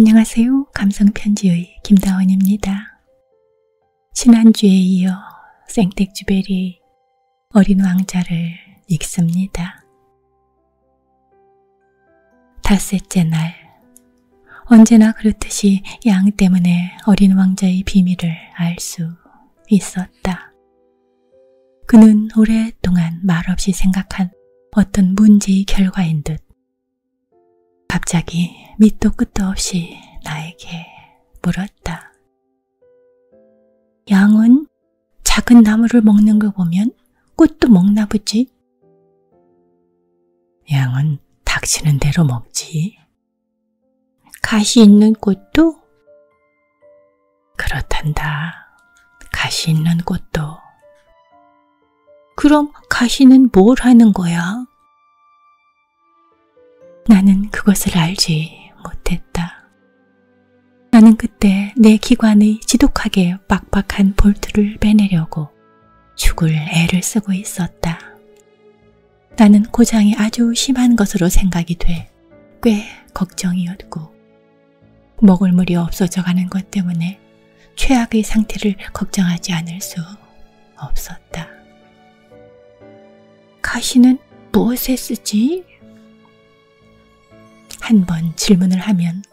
안녕하세요. 감성편지의 김다원입니다. 지난주에 이어 생텍쥐베리 어린 왕자를 읽습니다. 닷새째 날, 언제나 그렇듯이 양 때문에 어린 왕자의 비밀을 알 수 있었다. 그는 오랫동안 말없이 생각한 어떤 문제의 결과인 듯 갑자기 밑도 끝도 없이 나에게 물었다. 양은 작은 나무를 먹는 걸 보면 꽃도 먹나 보지? 양은 닥치는 대로 먹지. 가시 있는 꽃도? 그렇단다. 가시 있는 꽃도. 그럼 가시는 뭘 하는 거야? 나는 그것을 알지 못했다. 나는 그때 내 기관의 지독하게 빡빡한 볼트를 빼내려고 죽을 애를 쓰고 있었다. 나는 고장이 아주 심한 것으로 생각이 돼 꽤 걱정이었고, 먹을 물이 없어져 가는 것 때문에 최악의 상태를 걱정하지 않을 수 없었다. 가시는 무엇에 쓰지? 한 번 질문을 하면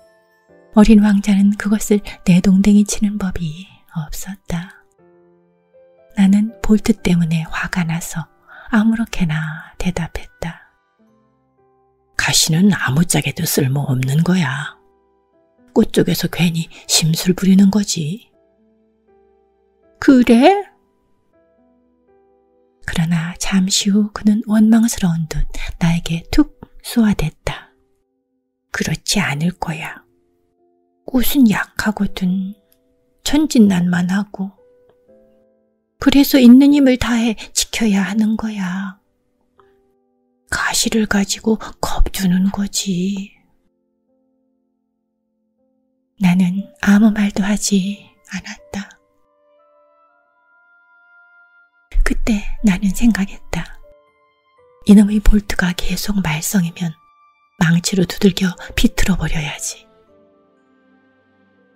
어린 왕자는 그것을 내동댕이 치는 법이 없었다. 나는 볼트 때문에 화가 나서 아무렇게나 대답했다. 가시는 아무짝에도 쓸모없는 거야. 꽃 쪽에서 괜히 심술 부리는 거지. 그래? 그러나 잠시 후 그는 원망스러운 듯 나에게 툭 쏘아댔다. 그렇지 않을 거야. 꽃은 약하거든. 천진난만 하고. 그래서 있는 힘을 다해 지켜야 하는 거야. 가시를 가지고 겁주는 거지. 나는 아무 말도 하지 않았다. 그때 나는 생각했다. 이놈의 볼트가 계속 말썽이면 망치로 두들겨 비틀어 버려야지.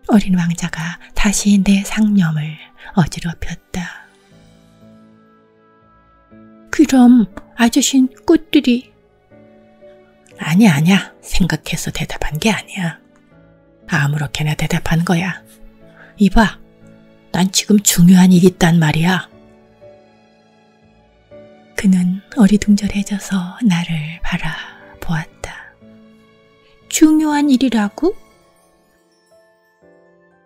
어린 왕자가 다시 내 상념을 어지럽혔다. 그럼 아저씨는 꽃들이... 아니야. 생각해서 대답한 게 아니야. 아무렇게나 대답한 거야. 이봐, 난 지금 중요한 일이 있단 말이야. 그는 어리둥절해져서 나를 바라보았다. 중요한 일이라고?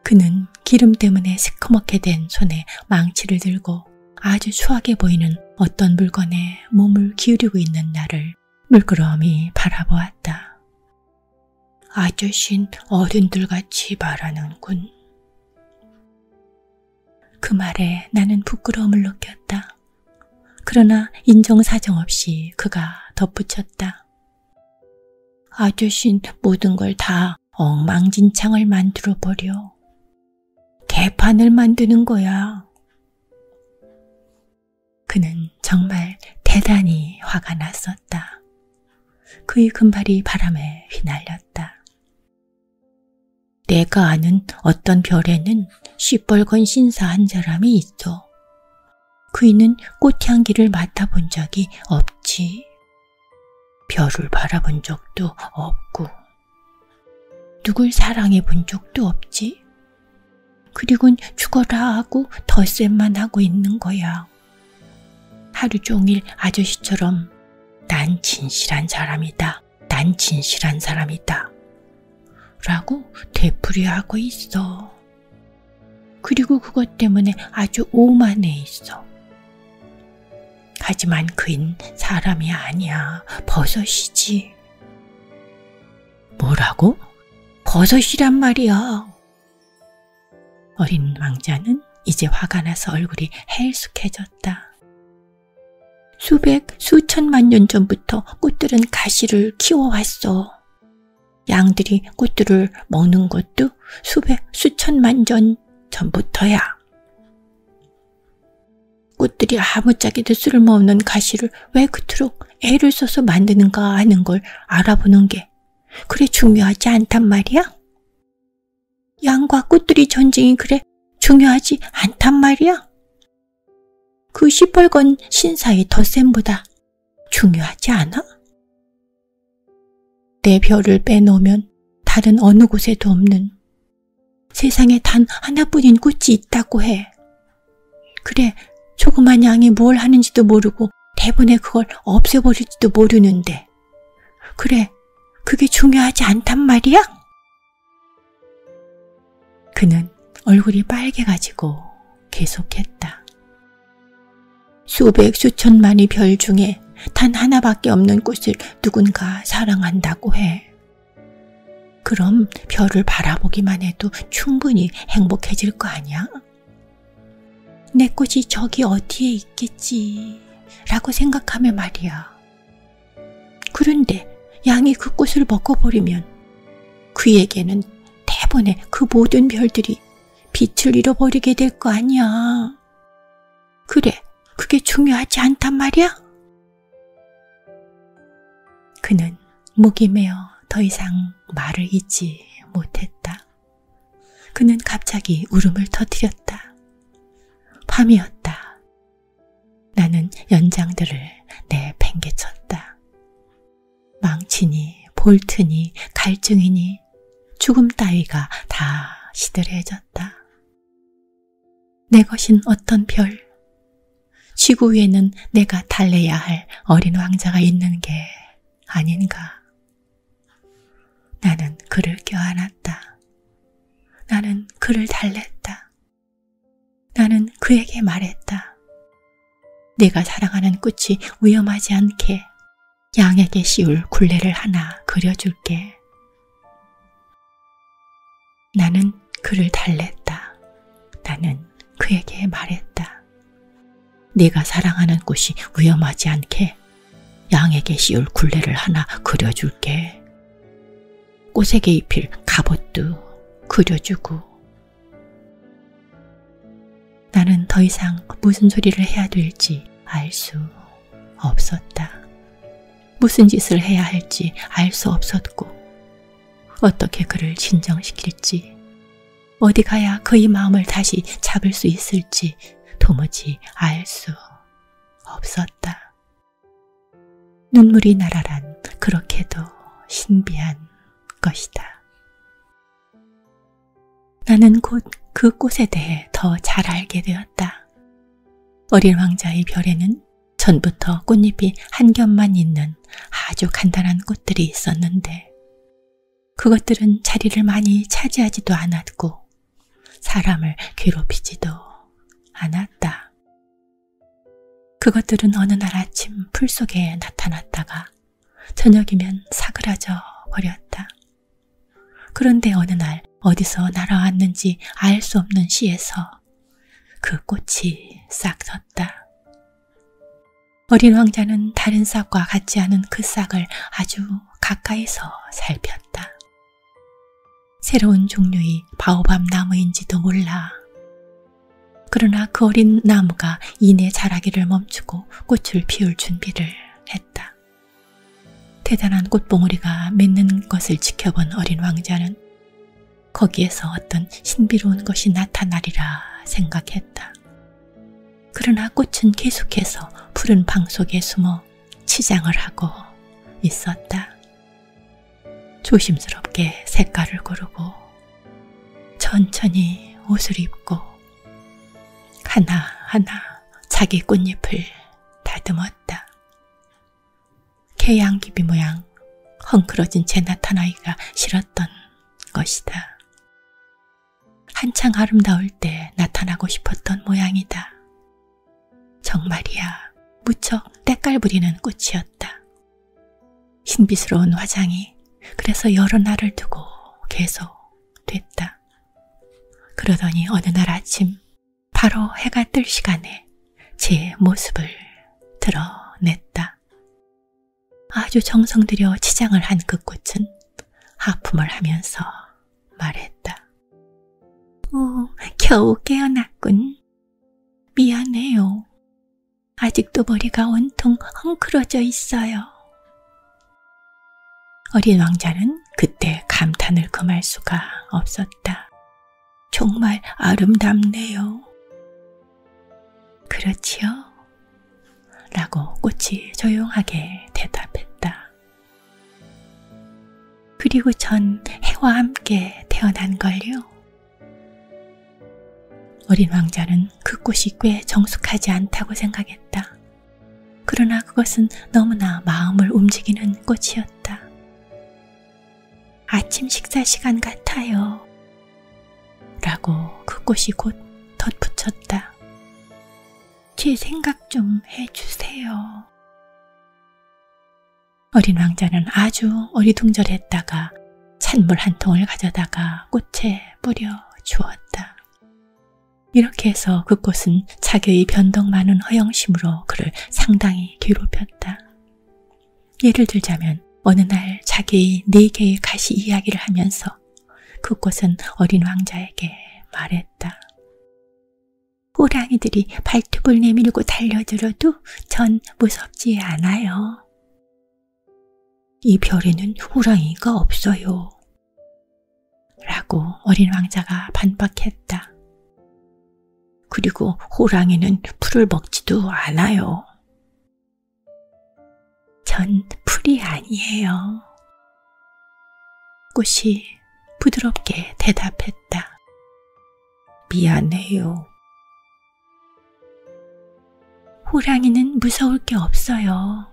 그는 기름 때문에 시커멓게 된 손에 망치를 들고 아주 추하게 보이는 어떤 물건에 몸을 기울이고 있는 나를 물끄러미 바라보았다. 아저씨는 어른들같이 말하는군. 그 말에 나는 부끄러움을 느꼈다. 그러나 인정사정 없이 그가 덧붙였다. 아저씨는 모든 걸 다 엉망진창을 만들어버려. 개판을 만드는 거야. 그는 정말 대단히 화가 났었다. 그의 금발이 바람에 휘날렸다. 내가 아는 어떤 별에는 시뻘건 신사 한 사람이 있어. 그이는 꽃향기를 맡아본 적이 없지. 별을 바라본 적도 없고, 누굴 사랑해 본 적도 없지. 그리곤 죽어라 하고 덧셈만 하고 있는 거야. 하루 종일 아저씨처럼 난 진실한 사람이다. 난 진실한 사람이다. 라고 되풀이하고 있어. 그리고 그것 때문에 아주 오만해 있어. 하지만 그인 사람이 아니야. 버섯이지. 뭐라고? 버섯이란 말이야. 어린 왕자는 이제 화가 나서 얼굴이 해일숙해졌다. 수백, 수천만 년 전부터 꽃들은 가시를 키워왔어. 양들이 꽃들을 먹는 것도 수백, 수천만 년 전부터야. 꽃들이 아무짝에도 쓸모없는 가시를 왜 그토록 애를 써서 만드는가 하는 걸 알아보는 게 그래 중요하지 않단 말이야? 양과 꽃들이 전쟁이 그래 중요하지 않단 말이야. 그 시뻘건 신사의 덧셈보다 중요하지 않아? 내 별을 빼놓으면 다른 어느 곳에도 없는 세상에 단 하나뿐인 꽃이 있다고 해. 그래, 조그만 양이 뭘 하는지도 모르고 대본에 그걸 없애버릴지도 모르는데 그래, 그게 중요하지 않단 말이야? 그는 얼굴이 빨개가지고 계속했다. 수백 수천만의 별 중에 단 하나밖에 없는 꽃을 누군가 사랑한다고 해. 그럼 별을 바라보기만 해도 충분히 행복해질 거 아니야? 내 꽃이 저기 어디에 있겠지 라고 생각하면 말이야. 그런데 양이 그 꽃을 먹어버리면 그에게는 대본의 그 모든 별들이 빛을 잃어버리게 될 거 아니야. 그래, 그게 중요하지 않단 말이야? 그는 목이 메어 더 이상 말을 잇지 못했다. 그는 갑자기 울음을 터뜨렸다. 밤이었다. 나는 연장들을 내팽개쳤다. 망치니 볼트니 갈증이니 죽음 따위가 다 시들해졌다. 내 것인 어떤 별, 지구 위에는 내가 달래야 할 어린 왕자가 있는 게 아닌가. 나는 그를 껴안았다. 나는 그를 달랬다. 나는 그에게 말했다. 내가 사랑하는 꽃이 위험하지 않게 양에게 씌울 굴레를 하나 그려줄게. 나는 그를 달랬다. 나는 그에게 말했다. 내가 사랑하는 꽃이 위험하지 않게 양에게 씌울 굴레를 하나 그려줄게. 꽃에게 입힐 갑옷도 그려주고. 나는 더 이상 무슨 소리를 해야 될지 알 수 없었다. 무슨 짓을 해야 할지 알 수 없었고, 어떻게 그를 진정시킬지, 어디 가야 그의 마음을 다시 잡을 수 있을지 도무지 알 수 없었다. 눈물이 나라란 그렇게도 신비한 것이다. 나는 곧 그 꽃에 대해 더 잘 알게 되었다. 어린 왕자의 별에는 전부터 꽃잎이 한 겹만 있는 아주 간단한 꽃들이 있었는데 그것들은 자리를 많이 차지하지도 않았고 사람을 괴롭히지도 않았다. 그것들은 어느 날 아침 풀 속에 나타났다가 저녁이면 사그라져 버렸다. 그런데 어느 날 어디서 날아왔는지 알 수 없는 시에서 그 꽃이 싹 섰다. 어린 왕자는 다른 싹과 같지 않은 그 싹을 아주 가까이서 살폈다. 새로운 종류의 바오밥 나무인지도 몰라. 그러나 그 어린 나무가 이내 자라기를 멈추고 꽃을 피울 준비를 했다. 대단한 꽃봉오리가 맺는 것을 지켜본 어린 왕자는 거기에서 어떤 신비로운 것이 나타나리라 생각했다. 그러나 꽃은 계속해서 푸른 방 속에 숨어 치장을 하고 있었다. 조심스럽게 색깔을 고르고 천천히 옷을 입고 하나하나 자기 꽃잎을 다듬었다. 개양귀비 모양 헝클어진 채 나타나기가 싫었던 것이다. 한창 아름다울 때 나타나고 싶었던 모양이다. 정말이야, 무척 때깔 부리는 꽃이었다. 신비스러운 화장이 그래서 여러 날을 두고 계속 됐다. 그러더니 어느 날 아침 바로 해가 뜰 시간에 제 모습을 드러냈다. 아주 정성 들여 치장을 한 그 꽃은 하품을 하면서 말했다. 오, 겨우 깨어났군. 미안해요. 아직도 머리가 온통 헝클어져 있어요. 어린 왕자는 그때 감탄을 금할 수가 없었다. 정말 아름답네요. 그렇지요? 라고 꽃이 조용하게 대답했다. 그리고 전 해와 함께 태어난걸요. 어린 왕자는 그 꽃이 꽤 정숙하지 않다고 생각했다. 그러나 그것은 너무나 마음을 움직이는 꽃이었다. 아침 식사 시간 같아요. 라고 그 꽃이 곧 덧붙였다. 제 생각 좀 해주세요. 어린 왕자는 아주 어리둥절했다가 찬물 한 통을 가져다가 꽃에 뿌려 주었다. 이렇게 해서 그 꽃은 자기의 변덕 많은 허영심으로 그를 상당히 괴롭혔다. 예를 들자면 어느 날 자기의 4개의 가시 이야기를 하면서 그 꽃은 어린 왕자에게 말했다. 호랑이들이 발톱을 내밀고 달려들어도 전 무섭지 않아요. 이 별에는 호랑이가 없어요. 라고 어린 왕자가 반박했다. 그리고 호랑이는 풀을 먹지도 않아요. 전 풀이 아니에요. 꽃이 부드럽게 대답했다. 미안해요. 호랑이는 무서울 게 없어요.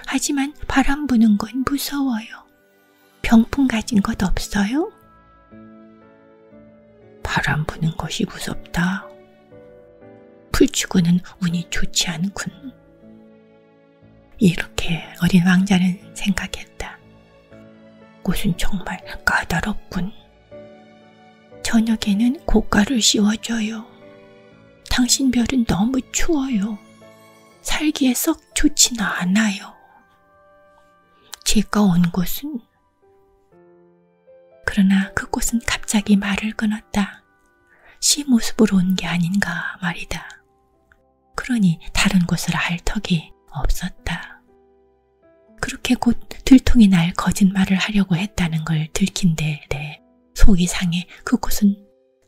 하지만 바람 부는 건 무서워요. 병풍 가진 것 없어요? 바람 부는 것이 무섭다. 풀치고는 운이 좋지 않군. 이렇게 어린 왕자는 생각했다. 꽃은 정말 까다롭군. 저녁에는 고가를 씌워줘요. 당신 별은 너무 추워요. 살기에 썩 좋지는 않아요. 제가 온 곳은... 그러나 그 꽃은 갑자기 말을 끊었다. 시 모습으로 온 게 아닌가 말이다. 그러니 다른 곳을 알 턱이 없었다. 그렇게 곧 들통이 날 거짓말을 하려고 했다는 걸 들킨 데에 속이 상해 그 꽃은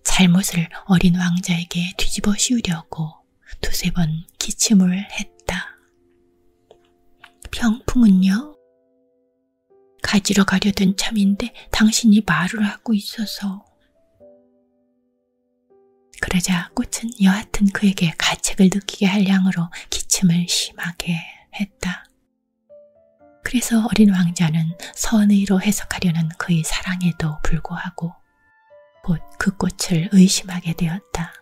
잘못을 어린 왕자에게 뒤집어 씌우려고 2-3번 기침을 했다. 병풍은요? 가지러 가려던 참인데 당신이 말을 하고 있어서. 그러자 꽃은 여하튼 그에게 가책을 느끼게 할 양으로 기침을 심하게 했다. 그래서 어린 왕자는 선의로 해석하려는 그의 사랑에도 불구하고 곧 그 꽃을 의심하게 되었다.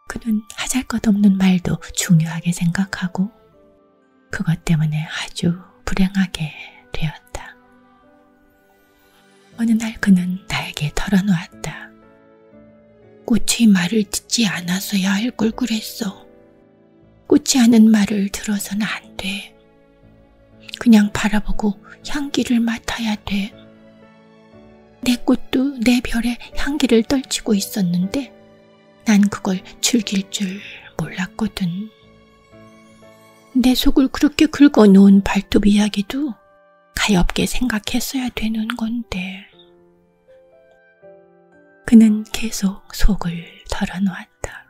그는 하잘것없는 말도 중요하게 생각하고 그것 때문에 아주 불행하게 되었다. 어느 날 그는 나에게 털어놓았다. 꽃의 말을 듣지 않아서야 할 걸 그랬어. 꽃이 하는 말을 들어서는 안 돼. 그냥 바라보고 향기를 맡아야 돼. 내 꽃도 내 별에 향기를 떨치고 있었는데 난 그걸 즐길 줄 몰랐거든. 내 속을 그렇게 긁어놓은 발톱 이야기도 가엾게 생각했어야 되는 건데. 그는 계속 속을 털어놓았다.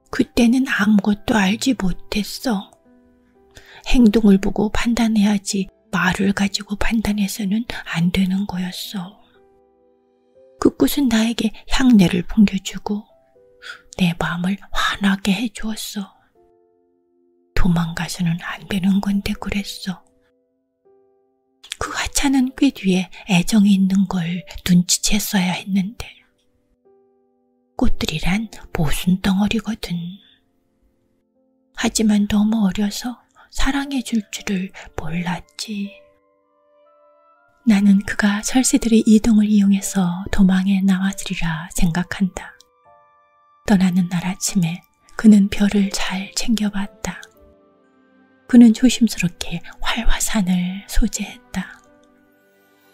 그때는 아무것도 알지 못했어. 행동을 보고 판단해야지 말을 가지고 판단해서는 안 되는 거였어. 그 꽃은 나에게 향내를 풍겨주고 내 마음을 환하게 해주었어. 도망가서는 안 되는 건데 그랬어. 그 하찮은 꾀 뒤에 애정이 있는 걸 눈치챘어야 했는데. 꽃들이란 모순 덩어리거든. 하지만 너무 어려서 사랑해 줄 줄을 몰랐지. 나는 그가 철새들의 이동을 이용해서 도망해 나왔으리라 생각한다. 떠나는 날 아침에 그는 별을 잘 챙겨봤다. 그는 조심스럽게 활화산을 소재했다.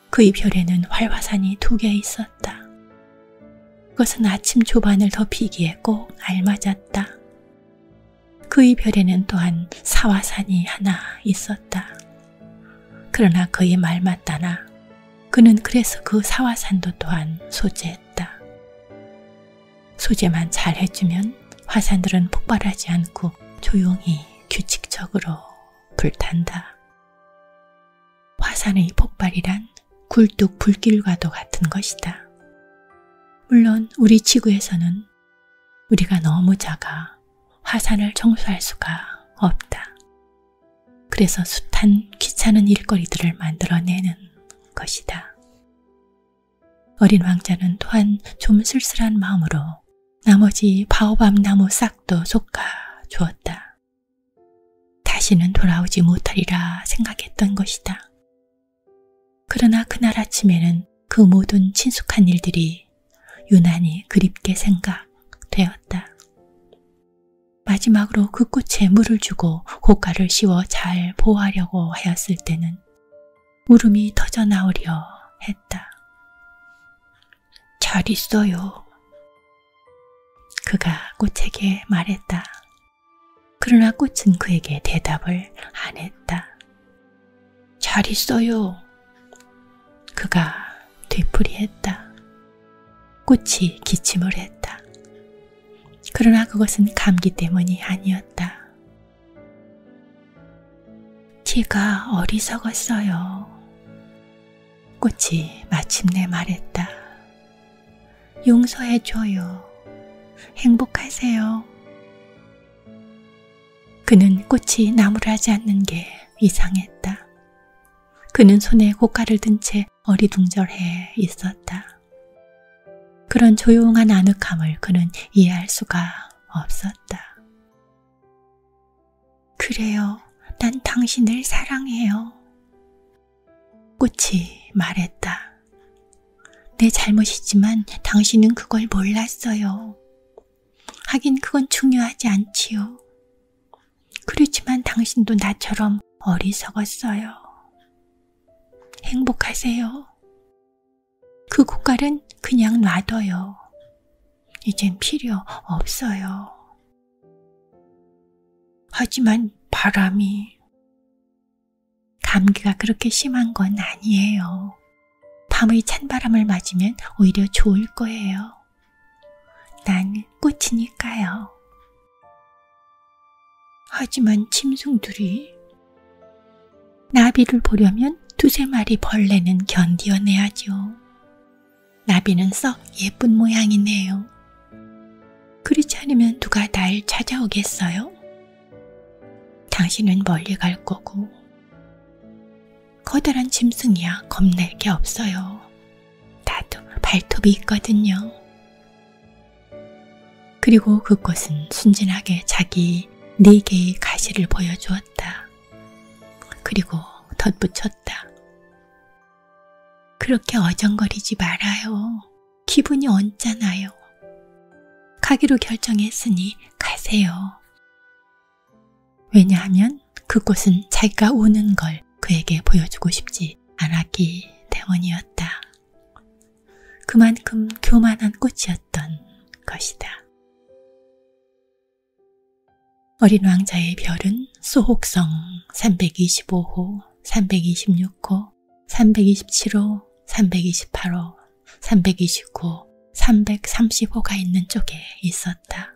그의 별에는 활화산이 2개 있었다. 그것은 아침 조반을 덮이기에 꼭 알맞았다. 그의 별에는 또한 사화산이 하나 있었다. 그러나 그의 말 맞다나 그는 그래서 그 사화산도 또한 소재했다. 소재만 잘 해주면 화산들은 폭발하지 않고 조용히 규칙적으로 불탄다. 화산의 폭발이란 굴뚝 불길과도 같은 것이다. 물론 우리 지구에서는 우리가 너무 작아 화산을 청소할 수가 없다. 그래서 숱한 귀찮은 일거리들을 만들어내는 것이다. 어린 왕자는 또한 좀 쓸쓸한 마음으로 나머지 바오밥 나무 싹도 솎아 주었다. 다시는 돌아오지 못하리라 생각했던 것이다. 그러나 그날 아침에는 그 모든 친숙한 일들이 유난히 그립게 생각되었다. 마지막으로 그 꽃에 물을 주고 고가를 씌워 잘 보호하려고 하였을 때는 울음이 터져 나오려 했다. 잘 있어요. 그가 꽃에게 말했다. 그러나 꽃은 그에게 대답을 안 했다. 잘 있어요. 그가 되풀이했다. 꽃이 기침을 했다. 그러나 그것은 감기 때문이 아니었다. 제가 어리석었어요. 꽃이 마침내 말했다. 용서해줘요. 행복하세요. 그는 꽃이 나무라지 않는 게 이상했다. 그는 손에 고가를 든 채 어리둥절해 있었다. 그런 조용한 아늑함을 그는 이해할 수가 없었다. 그래요. 난 당신을 사랑해요. 꽃이 말했다. 내 잘못이지만 당신은 그걸 몰랐어요. 하긴 그건 중요하지 않지요. 그렇지만 당신도 나처럼 어리석었어요. 행복하세요. 그 고깔은 그냥 놔둬요. 이젠 필요 없어요. 하지만 바람이... 감기가 그렇게 심한 건 아니에요. 밤의 찬바람을 맞으면 오히려 좋을 거예요. 난 꽃이니까요. 하지만 짐승들이... 나비를 보려면 두세 마리 벌레는 견디어내야죠. 나비는 썩 예쁜 모양이네요. 그렇지 않으면 누가 날 찾아오겠어요? 당신은 멀리 갈 거고 커다란 짐승이야 겁낼 게 없어요. 나도 발톱이 있거든요. 그리고 그 꽃은 순진하게 자기 4개의 가시를 보여주었다. 그리고 덧붙였다. 그렇게 어정거리지 말아요. 기분이 언짢아요. 가기로 결정했으니 가세요. 왜냐하면 그 꽃은 자기가 우는 걸 그에게 보여주고 싶지 않았기 때문이었다. 그만큼 교만한 꽃이었던 것이다. 어린 왕자의 별은 소혹성 325호, 326호, 327호, 328호, 329호, 330호가 있는 쪽에 있었다.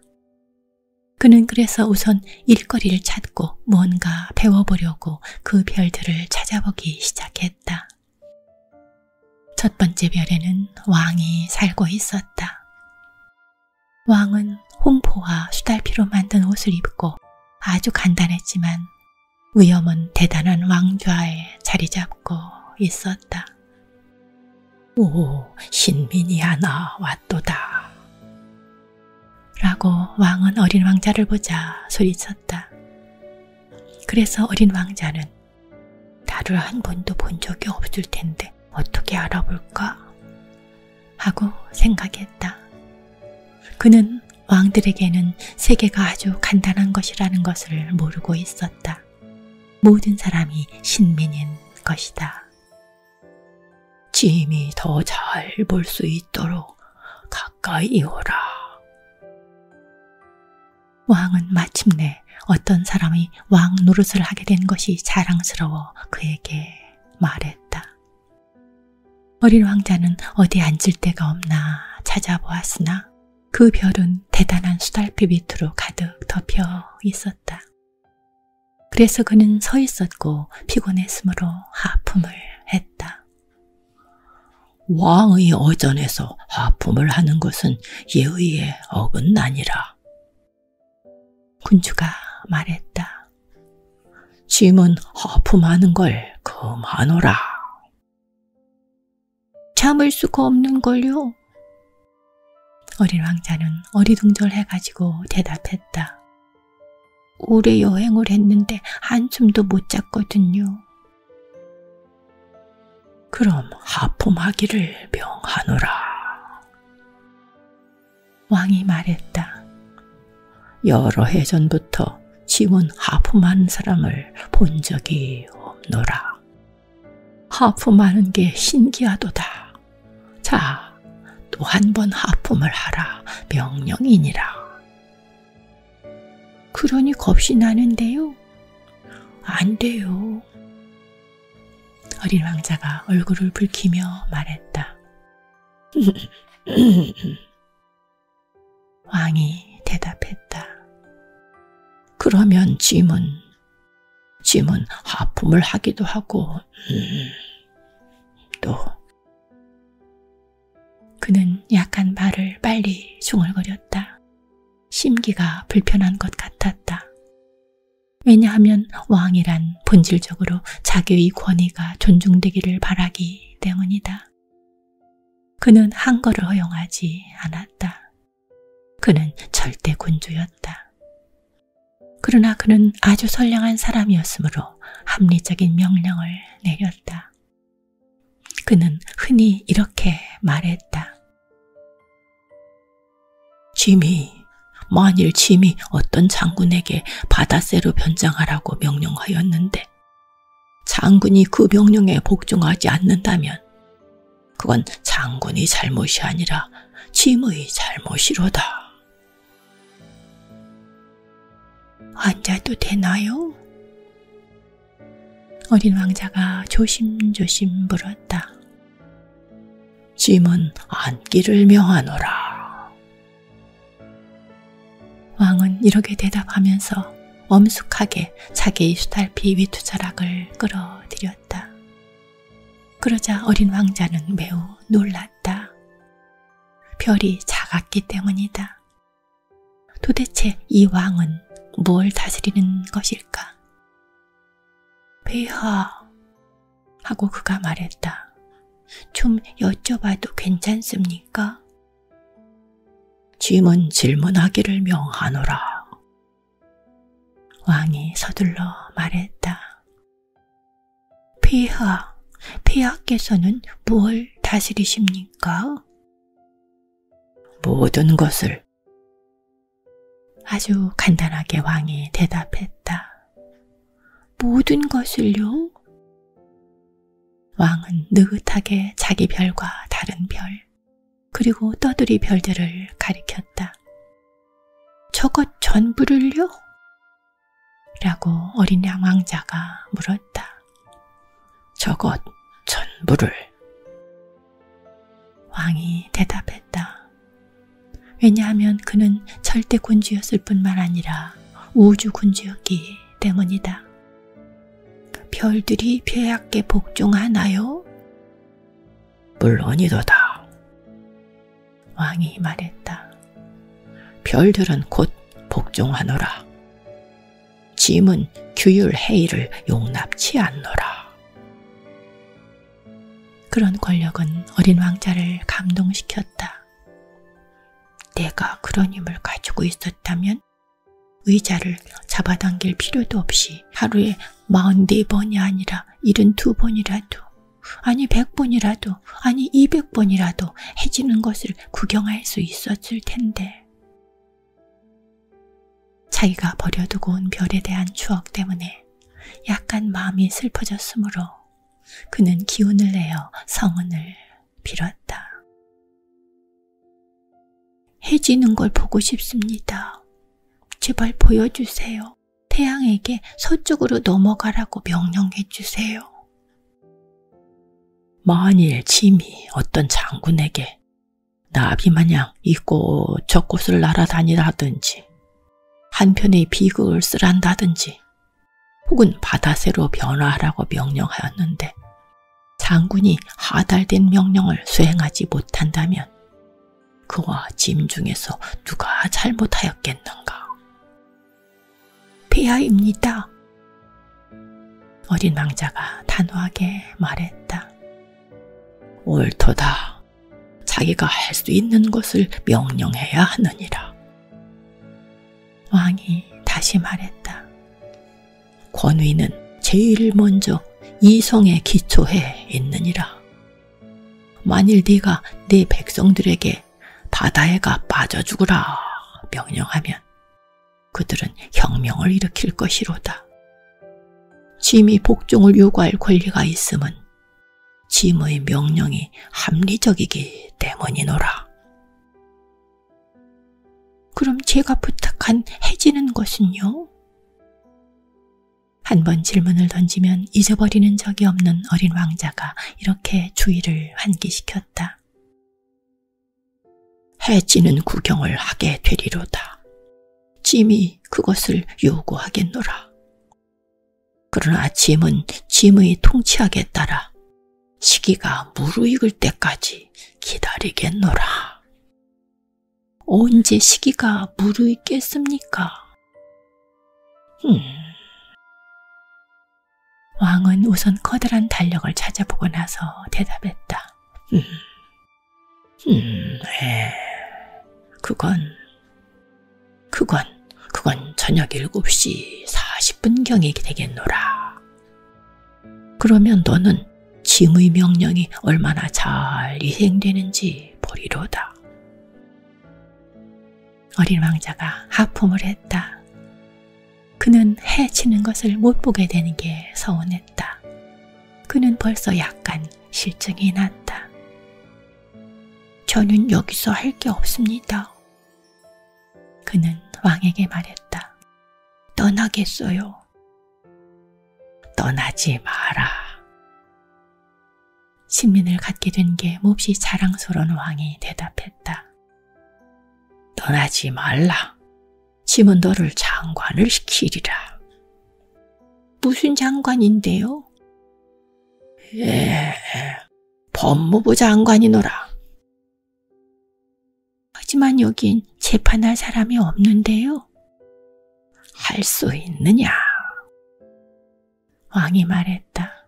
그는 그래서 우선 일거리를 찾고 뭔가 배워보려고 그 별들을 찾아보기 시작했다. 첫 번째 별에는 왕이 살고 있었다. 왕은 홍포와 수달피로 만든 옷을 입고 아주 간단했지만 위엄은 대단한 왕좌에 자리 잡고 있었다. 오, 신민이 하나 왔도다. 라고 왕은 어린 왕자를 보자 소리쳤다. 그래서 어린 왕자는 나를 한 번도 본 적이 없을 텐데 어떻게 알아볼까? 하고 생각했다. 그는 왕들에게는 세계가 아주 간단한 것이라는 것을 모르고 있었다. 모든 사람이 신민인 것이다. 짐이 더 잘 볼 수 있도록 가까이 오라. 왕은 마침내 어떤 사람이 왕 노릇을 하게 된 것이 자랑스러워 그에게 말했다. 어린 왕자는 어디 앉을 데가 없나 찾아보았으나 그 별은 대단한 수달빛 밑으로 가득 덮여 있었다. 그래서 그는 서 있었고 피곤했으므로 하품을 했다. 왕의 어전에서 하품을 하는 것은 예의에 어긋나니라. 군주가 말했다. 짐은 하품하는 걸 금하노라. 참을 수가 없는 걸요. 어린 왕자는 어리둥절해가지고 대답했다. 오래 여행을 했는데 한숨도 못 잤거든요. 그럼 하품하기를 명하노라. 왕이 말했다. 여러 해 전부터 짐은 하품하는 사람을 본 적이 없노라. 하품하는 게 신기하도다. 자, 또 한 번 하품을 하라 명령이니라. 그러니 겁이 나는데요. 안 돼요. 어린 왕자가 얼굴을 붉히며 말했다. 왕이 대답했다. 그러면 짐은 하품을 하기도 하고 또 그는 약간 말을 빨리 중얼거렸다. 심기가 불편한 것 같았다. 왜냐하면 왕이란 본질적으로 자기의 권위가 존중되기를 바라기 때문이다. 그는 한 거를 허용하지 않았다. 그는 절대 군주였다. 그러나 그는 아주 선량한 사람이었으므로 합리적인 명령을 내렸다. 그는 흔히 이렇게 말했다. 만일 짐이 어떤 장군에게 바다새로 변장하라고 명령하였는데 장군이 그 명령에 복종하지 않는다면 그건 장군이 잘못이 아니라 짐의 잘못이로다. 앉아도 되나요? 어린 왕자가 조심조심 물었다. 짐은 앉기를 명하노라. 왕은 이렇게 대답하면서 엄숙하게 자기의 수달피 위투자락을 끌어들였다. 그러자 어린 왕자는 매우 놀랐다. 별이 작았기 때문이다. 도대체 이 왕은 뭘 다스리는 것일까? 폐하 하고 그가 말했다. 좀 여쭤봐도 괜찮습니까? 짐은 질문하기를 명하노라. 왕이 서둘러 말했다. 폐하께서는 뭘 다스리십니까? 모든 것을. 아주 간단하게 왕이 대답했다. 모든 것을요? 왕은 느긋하게 자기 별과 다른 별, 그리고 떠돌이 별들을 가리켰다. 저것 전부를요? 라고 어린 양 왕자가 물었다. 저것 전부를. 왕이 대답했다. 왜냐하면 그는 절대 군주였을 뿐만 아니라 우주 군주였기 때문이다. 별들이 폐하께 복종하나요? 물론이도다. 왕이 말했다. 별들은 곧 복종하노라. 짐은 규율 해이를 용납치 않노라. 그런 권력은 어린 왕자를 감동시켰다. 내가 그런 힘을 가지고 있었다면 의자를 잡아당길 필요도 없이 하루에 44번이 아니라 72번이라도, 아니 100번이라도, 아니 200번이라도 해지는 것을 구경할 수 있었을 텐데. 자기가 버려두고 온 별에 대한 추억 때문에 약간 마음이 슬퍼졌으므로 그는 기운을 내어 성은을 빌었다. 해지는 걸 보고 싶습니다. 제발 보여주세요. 태양에게 서쪽으로 넘어가라고 명령해 주세요. 만일 짐이 어떤 장군에게 나비마냥 이곳 저곳을 날아다니라든지 한편의 비극을 쓰란다든지 혹은 바다새로 변화하라고 명령하였는데 장군이 하달된 명령을 수행하지 못한다면 그와 짐 중에서 누가 잘못하였겠는가? 폐하입니다. 어린 왕자가 단호하게 말했다. 옳도다. 자기가 할 수 있는 것을 명령해야 하느니라. 왕이 다시 말했다. 권위는 제일 먼저 이성에 기초해 있느니라. 만일 네가 네 백성들에게 바다에 가 빠져 죽으라 명령하면 그들은 혁명을 일으킬 것이로다. 짐이 복종을 요구할 권리가 있음은 짐의 명령이 합리적이기 때문이노라. 그럼 제가 부탁한 해지는 것은요? 한 번 질문을 던지면 잊어버리는 적이 없는 어린 왕자가 이렇게 주의를 환기시켰다. 해지는 구경을 하게 되리로다. 짐이 그것을 요구하겠노라. 그러나 짐은 짐의 통치학에 따라 시기가 무르익을 때까지 기다리겠노라. 언제 시기가 무르익겠습니까? 왕은 우선 커다란 달력을 찾아보고 나서 대답했다. 그건 저녁 7시 40분경이 되겠노라. 그러면 너는 짐의 명령이 얼마나 잘 이행되는지 보리로다. 어린 왕자가 하품을 했다. 그는 해치는 것을 못 보게 되는 게 서운했다. 그는 벌써 약간 실증이 났다. 저는 여기서 할 게 없습니다. 그는 왕에게 말했다. 떠나겠어요. 떠나지 마라. 신민을 갖게 된 게 몹시 자랑스러운 왕이 대답했다. 떠나지 말라. 짐은 너를 장관을 시키리라. 무슨 장관인데요? 법무부 장관이노라. 하지만 여긴 재판할 사람이 없는데요. 할 수 있느냐? 왕이 말했다.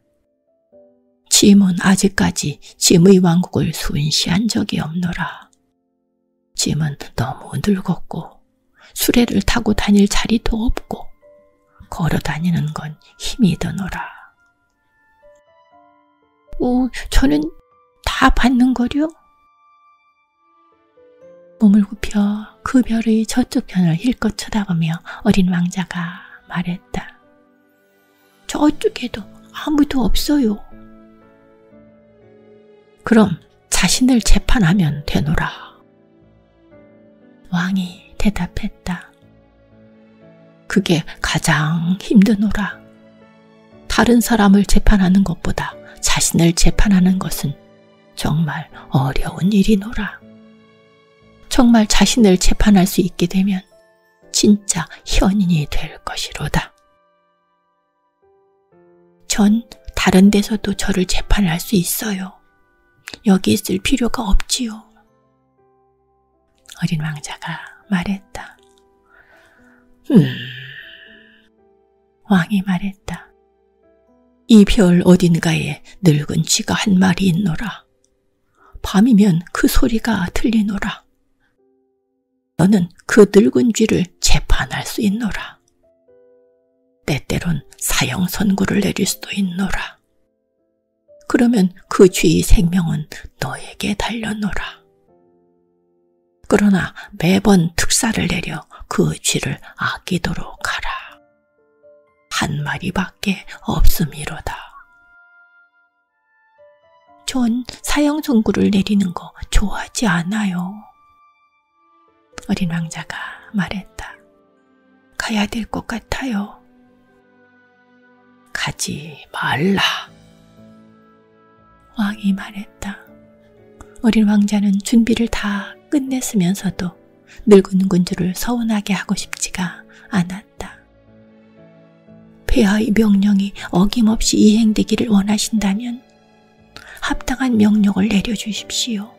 짐은 아직까지 짐의 왕국을 순시한 적이 없노라. 짐은 너무 늙었고 수레를 타고 다닐 자리도 없고 걸어 다니는 건 힘이 드노라. 저는 다 받는 거려? 몸을 굽혀 그 별의 저쪽 편을 힐끗 쳐다보며 어린 왕자가 말했다. 저쪽에도 아무도 없어요. 그럼 자신을 재판하면 되노라. 왕이 대답했다. 그게 가장 힘드노라. 다른 사람을 재판하는 것보다 자신을 재판하는 것은 정말 어려운 일이노라. 정말 자신을 재판할 수 있게 되면 진짜 현인이 될 것이로다. 전 다른 데서도 저를 재판할 수 있어요. 여기 있을 필요가 없지요. 어린 왕자가 말했다. 왕이 말했다. 이 별 어딘가에 늙은 쥐가 한 마리 있노라. 밤이면 그 소리가 들리노라. 너는 그 늙은 쥐를 재판할 수 있노라. 때때론 사형 선고를 내릴 수도 있노라. 그러면 그 쥐의 생명은 너에게 달려노라. 그러나 매번 특사를 내려 그 쥐를 아끼도록 하라. 한 마리밖에 없음이로다. 전 사형 선고를 내리는 거 좋아하지 않아요. 어린 왕자가 말했다. 가야 될 것 같아요. 가지 말라. 왕이 말했다. 어린 왕자는 준비를 다 끝냈으면서도 늙은 군주를 서운하게 하고 싶지가 않았다. 폐하의 명령이 어김없이 이행되기를 원하신다면 합당한 명령을 내려주십시오.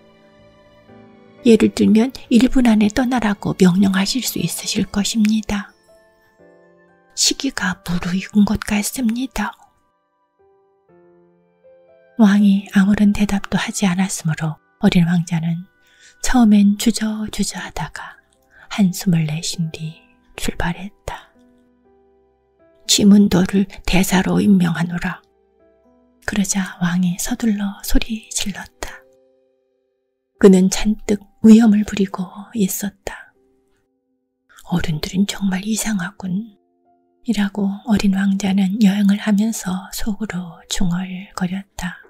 예를 들면 1분 안에 떠나라고 명령하실 수 있으실 것입니다. 시기가 무르익은 것 같습니다. 왕이 아무런 대답도 하지 않았으므로 어린 왕자는 처음엔 주저주저하다가 한숨을 내쉰 뒤 출발했다. 짐은도를 대사로 임명하노라. 그러자 왕이 서둘러 소리 질렀다. 그는 잔뜩 위험을 부리고 있었다. 어른들은 정말 이상하군. 이라고 어린 왕자는 여행을 하면서 속으로 중얼거렸다.